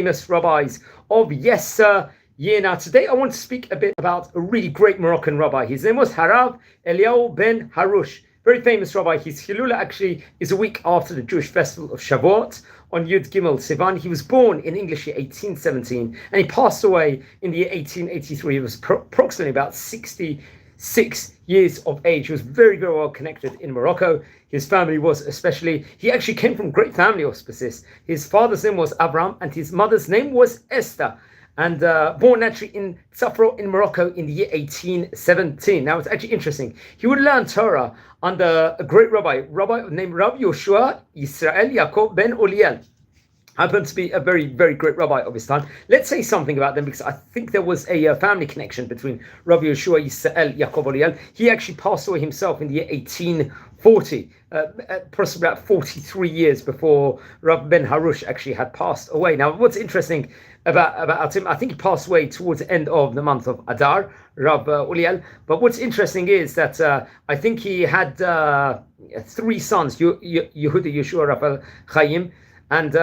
famous rabbis of year. Now, today I want to speak a bit about a really great Moroccan rabbi. His name was Rabbi Eliyahu ben Harush. Very famous rabbi. His Hilula actually is a week after the Jewish festival of Shavuot on Yud Gimel Sivan. He was born in English year 1817 and he passed away in the year 1883. He was approximately about 66 years of age. He was very, very well connected in Morocco. His family was he actually came from great family auspices. His father's name was Avram and his mother's name was Esther. And born naturally in Safro in Morocco in the year 1817. Now it's actually interesting. He would learn Torah under a great rabbi named Rabbi Yoshua Yisrael Yaakov ben Oliel. Happened to be a very, very great rabbi of his time. Let's say something about them because I think there was a family connection between Rabbi Yoshua Yisrael Yaakov Oliel. He actually passed away himself in the year 1840, possibly about 43 years before Rabbi Ben Harush actually had passed away. Now, what's interesting about him, I think he passed away towards the end of the month of Adar, Rabbi Oliel. But what's interesting is that I think he had 3 sons, Yehuda, Yeshua, Raphael, Chaim. And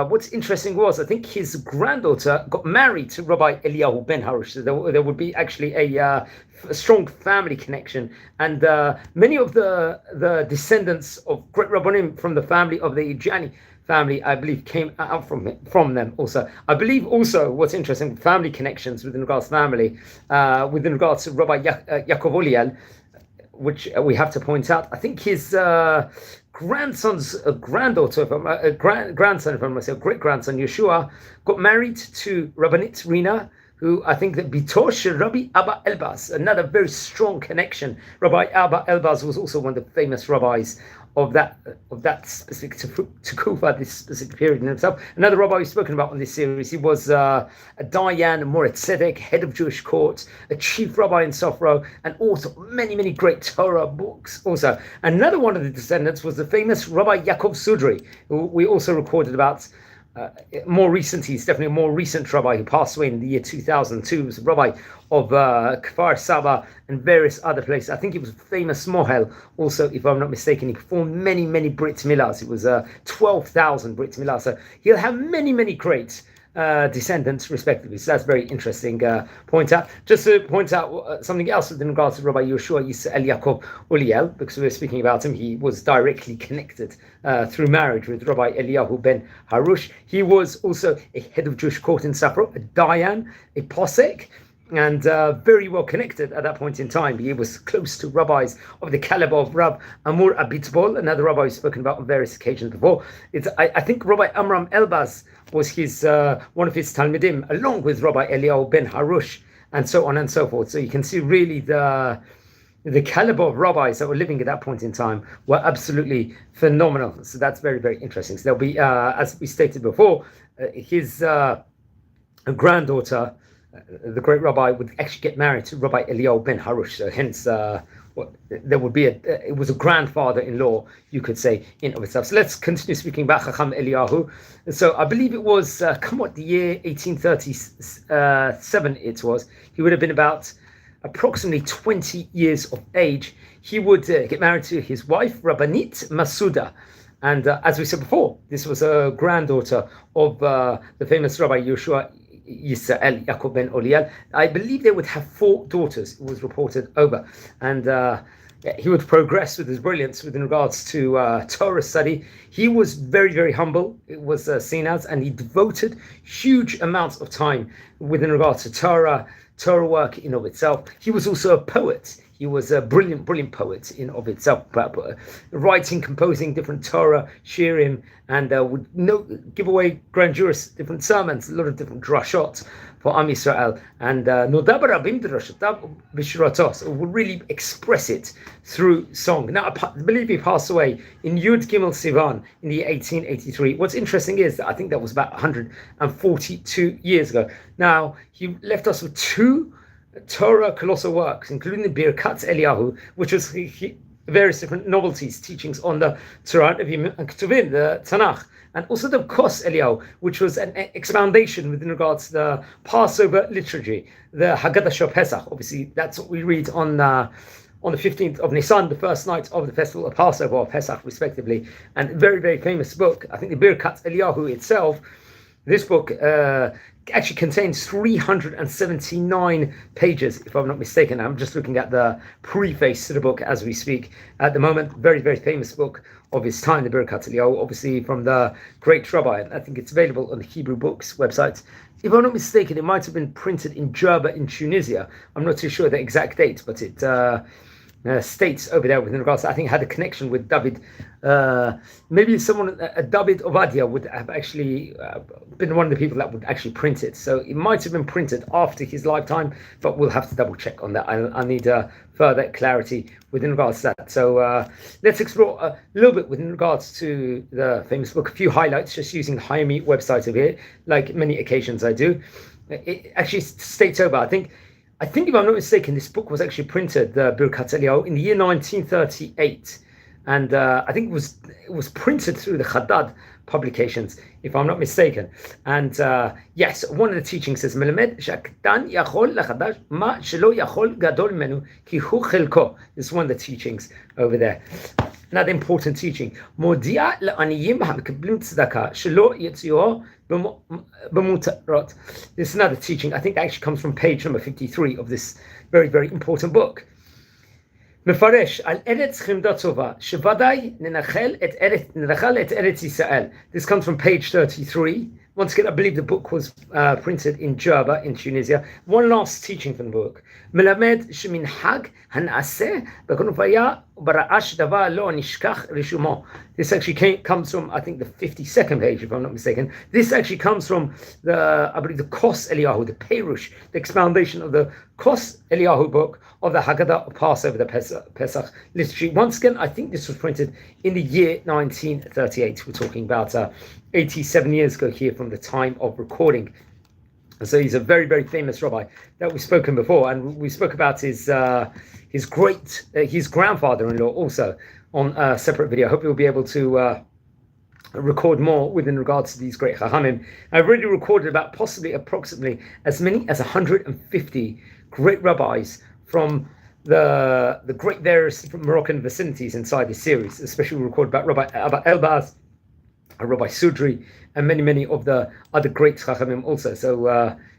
what's interesting was, I think his granddaughter got married to Rabbi Eliyahu ben Harush. So there would be actually a strong family connection. And many of the descendants of great Rabbanim from the family of the Ijani family, I believe, came out from them also. I believe also what's interesting, family connections within regards to family, within regards to Rabbi Yaakov Oliel, which we have to point out. I think his grandson's granddaughter, grandson, if I'm going to say, great grandson, Yeshua, got married to Rabbanit Rina, who I think that Bitosh Rabbi Abba Elbaz, another very strong connection. Rabbi Abba Elbaz was also one of the famous rabbis of that specific Tekufa, this specific period in himself. Another rabbi we've spoken about on this series, he was a Dayan, a Moret Tzedek, head of Jewish courts, a chief rabbi in Sofro, and also many, many great Torah books also. Another one of the descendants was the famous Rabbi Yaakov Sudri, who we also recorded about more recent. He's definitely a more recent rabbi who passed away in the year 2002. He was a rabbi of Kfar Saba and various other places. I think he was a famous mohel also, if I'm not mistaken. He performed many, many Brit Milahs. It was 12,000 Brit Milahs. So he'll have many, many great descendants respectively. So that's very interesting point out. Just to point out something else in regards to Rabbi Yoshua Yisrael Yaakov Oliel, because we were speaking about him, he was directly connected through marriage with Rabbi Eliyahu ben Harush. He was also a head of Jewish court in Safro, a Dayan, a Posek, and very well connected at that point in time. He was close to rabbis of the caliber of Rab Amur Abitbol, another rabbi we've spoken about on various occasions before. I think Rabbi Amram Elbaz was his one of his Talmidim, along with Rabbi Eliyahu ben Harush, and so on and so forth. So you can see really the caliber of rabbis that were living at that point in time were absolutely phenomenal. So that's very, very interesting. So there'll be, as we stated before, his granddaughter, the great rabbi, would actually get married to Rabbi Eliyahu ben Harush. So hence, there would be it was a grandfather-in-law, you could say, in of itself. So let's continue speaking about Chacham Eliyahu. So I believe it was, the year 1837 it was. He would have been about approximately 20 years of age. He would get married to his wife, Rabbanit Masuda. And as we said before, this was a granddaughter of the famous Rabbi Yoshua Yisrael Yaakov ben Oliel. I believe they would have 4 daughters, it was reported over. And he would progress with his brilliance with regards to Torah study. He was very, very humble, it was seen as, and he devoted huge amounts of time within regards to Torah work in of itself. He was also a poet. He was a brilliant, brilliant poet in of itself, writing, composing different Torah, shirim, and would give away grandiose different sermons, a lot of different drashot for Am Yisrael, and would really express it through song. Now, I believe he passed away in Yud Gimel Sivan in the year 1883. What's interesting is that I think that was about 142 years ago. Now, he left us with 2 Torah colossal works, including the Bרכת Eliyahu, which was various different novelties, teachings on the Torah and Ketuvim, the Tanakh, and also the Kos Eliyahu, which was an expoundation within regards to the Passover liturgy, the Haggadah Shel Pesach. Obviously, that's what we read on the 15th of Nisan, the first night of the festival of Passover or Pesach, respectively, and very, very famous book. I think the Bרכת Eliyahu itself This book actually contains 379 pages, if I'm not mistaken. I'm just looking at the preface to the book as we speak at the moment. Very, very famous book of his time, the Bרכת Eliyahu, obviously from the great rabbi. I think it's available on the Hebrew Books website. If I'm not mistaken, it might have been printed in Jerba in Tunisia. I'm not too sure the exact date, but it states over there with regards to, I think, had a connection with David. Maybe someone, David Ovadia, would have actually been one of the people that would actually print it. So it might have been printed after his lifetime, but we'll have to double check on that. I need further clarity within regards to that. So let's explore a little bit within regards to the famous book. A few highlights, just using the Hayami website over here, like many occasions I do. It actually states over, I think if I'm not mistaken, this book was actually printed, the Bרכת Eliyahu, in the year 1938. And I think it was printed through the Haddad publications, if I'm not mistaken. And yes, one of the teachings says, "Melamed shaktan yachol lachadash ma shelo yachol gadol menu ki hu chelko." This is one of the teachings over there. Another important teaching. Modia le'aniyim hamekablim tzedakah shelo yitzio b'mutarot. This is another teaching. I think that actually comes from page number 53 of this very, very important book. מפרש על ארץ חמדה טובה, שוודאי ננחל את ארץ ישראל. This comes from page 33. Once again, I believe the book was printed in Jerba in Tunisia. One last teaching from the book. מלמד שמנהג הנעשה בכנופיה וברעש דבר לא נשכח רישומו. This actually comes from, I think, the 52nd page, if I'm not mistaken. This actually comes from I believe, the Kos Eliyahu, the Perush, the expoundation of the Kos Eliyahu book of the Haggadah of Passover, the Pesach liturgy. Once again, I think this was printed in the year 1938. We're talking about 87 years ago here from the time of recording. And so he's a very, very famous rabbi that we've spoken before, and we spoke about his grandfather-in-law also on a separate video. I hope you'll be able to record more within regards to these great chachamim. I've already recorded about approximately as many as 150 great rabbis from the great various different Moroccan vicinities inside this series. Especially we recorded about Rabbi Elbaz, Rabbi Sudri, and many of the other great chachamim also. So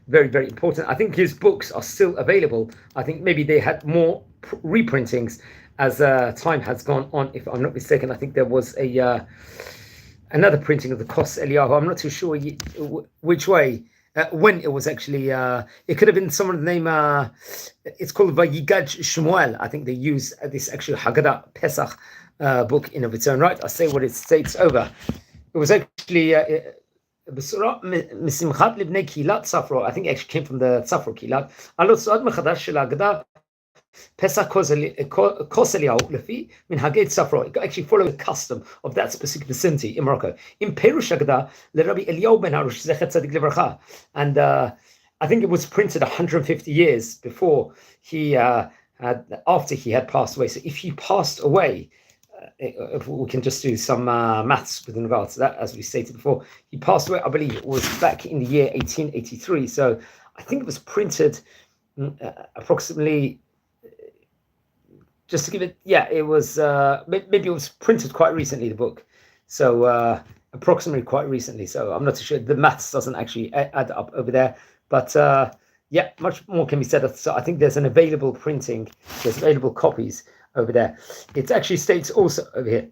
very, very important. I think his books are still available. I think maybe they had more reprintings as time has gone on. If I'm not mistaken, I think there was another printing of the Kos Eliyahu. I'm not too sure which way, when it was actually. It could have been some of the name. It's called Vayigad Shmuel. I think they use this actual Haggadah Pesach book in of its own right. I'll say what it states over. It was actually Besurah Misimchat Libnei Kilat Safro. I think it actually came from the Safro Kilat. Alot Soad Mechadash Shel Haggadah Pesach Kos Eliyahu Lefi Minhagei Safro. It actually followed the custom of that specific vicinity in Morocco. In Perush Haggadah Rabbi Eliyahu ben Harush Zechet Tzadik Livracha. And I think it was printed 150 years before after he had passed away. So if he passed away, if we can just do some maths with regards to that, as we stated before, he passed away, I believe it was back in the year 1883. So I think it was printed approximately, just to give it, it was, maybe it was printed quite recently, the book. So approximately quite recently. So I'm not too sure. The maths doesn't actually add up over there. But much more can be said. So I think there's an available printing, there's available copies over there. It actually states also over here,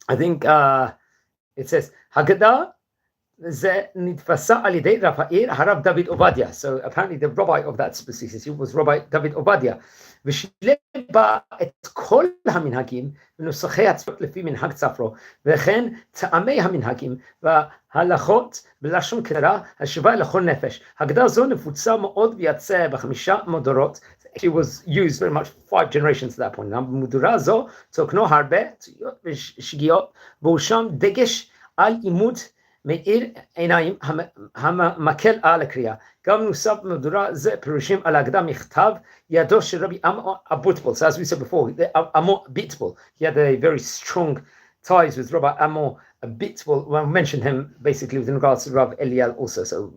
I think it says Haggadah ze nitfasa al yedei Rafael Harav David Ovadia. So apparently the rabbi of that specific was Rabbi David Ovadia. ושילב בה את כל המנהגים ונוסחי הצפות לפי מנהג צפרו, וכן טעמי המנהגים וההלכות בלשון קצרה השווה לכל נפש. הגדה זו נפוצה מאוד ויצא בחמישה מדורות. She was used very much 5 generations at that point. במדורה זו תוקנו הרבה טעויות ושגיאות, והוא שם דגש על עימות מאיר עיניים המקל על הקריאה. גם נוסף במדורה זה פירושים על ההגדה מכתב ידו של רבי עמו אבוטבול. So as we said before, Amo Bitbul, he had a very strong ties with Rabbi Amo Bitbul. Well, I mentioned him basically with regards to Rabbi Eliyahu also. So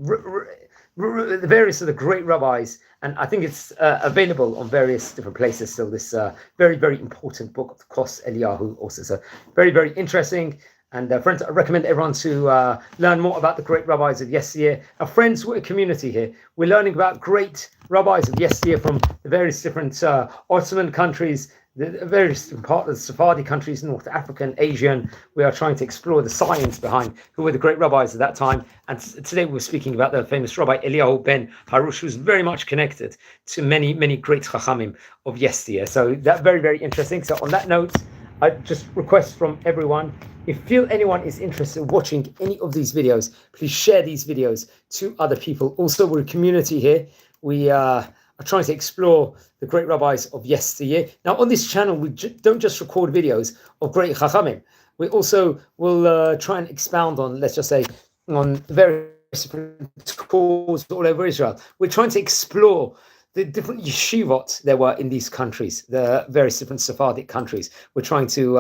the various of the great rabbis, and I think it's available on various different places still, this very, very important book of the Kos Eliyahu also. So very, very interesting. And friends, I recommend everyone to learn more about the great rabbis of yesteryear. Our friends, we're a community here. We're learning about great rabbis of yesteryear from the various different Ottoman countries, the various different parts of the Sephardi countries, North African, Asian. We are trying to explore the science behind who were the great rabbis of that time. And today we're speaking about the famous Rabbi Eliyahu ben Harush, who's very much connected to many, many great chachamim of yesteryear. So that's very, very interesting. So on that note, I just request from everyone, if anyone is interested in watching any of these videos, please share these videos to other people. Also, we're a community here. We are trying to explore the great rabbis of yesteryear. Now, on this channel, we don't just record videos of great chachamim. We also will try and expound on, let's just say, on various different schools all over Israel. We're trying to explore the different yeshivot there were in these countries, the various different Sephardic countries. We're trying to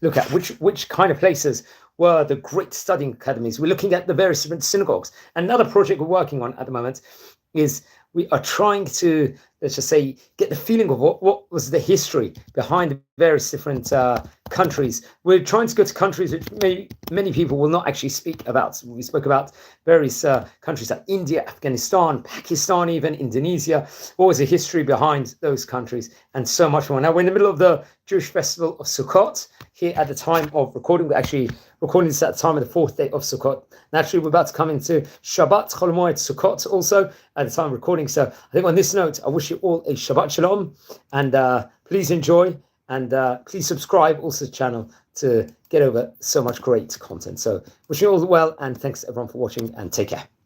look at which kind of places were the great studying academies. We're looking at the various different synagogues. Another project we're working on at the moment is we are trying to, let's just say, get the feeling of what was the history behind the various different countries. We're trying to go to countries which many people will not actually speak about. We spoke about various countries like India, Afghanistan, Pakistan, even Indonesia. What was the history behind those countries, and so much more. Now, we're in the middle of the Jewish festival of Sukkot here at the time of recording. We're actually recording this at the time of the fourth day of Sukkot. Naturally, we're about to come into Shabbat, Chol Hamoed Sukkot also at the time of recording. So I think on this note, I wish you all a Shabbat Shalom, and please enjoy, and please subscribe also to the channel to get over so much great content. So wishing you all well, and thanks everyone for watching, and take care.